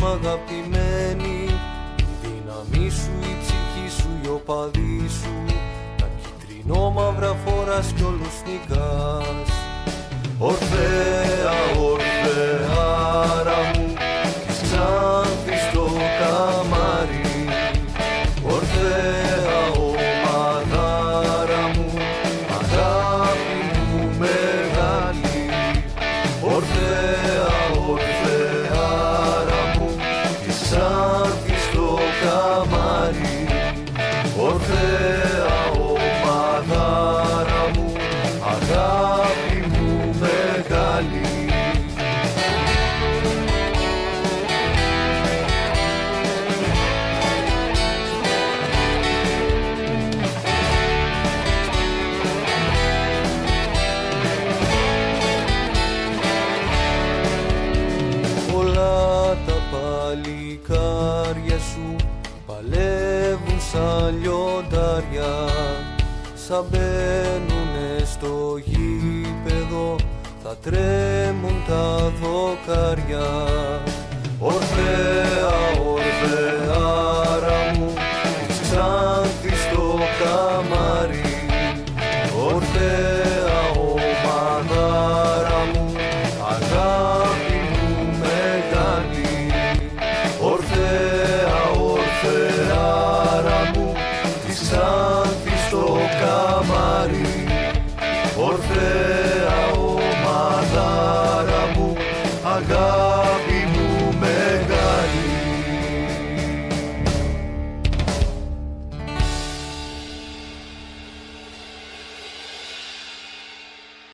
μ' αγαπημένη, η δύναμή σου, η ψυχή σου, οι οπαδοί σου, τα κυτρινόμαυρα φοράς κι όλους νικάς. Ορφέα, Ορφεάρα μου, της Ξάνθης στο καμάρι. Ορφέα, ομαδάρα μου, αγάπη μου μεγάλη. Ορφέα, Ορφεάρα μου, της Ξάνθης στο καμάρι. Ορφέα, ομαδάρα μου, αγάπη μου μεγάλη. Πολλά τα παλικάρια σου παλεύουν σαν λιοντάρια, σαν μπαίνουνε στο γήπεδο θα τρέμουν τα δοκάρια. Ορφέα, Ορφεάρα μου, της Ξάνθης στο καμάρι. Ορφέα, ομαδάρα μου, αγάπη μου μεγάλη. Ορφέα, Ορφεάρα μου, της Ξάνθης στο καμάρι. Ορφέα, ομαδάρα μου, αγάπη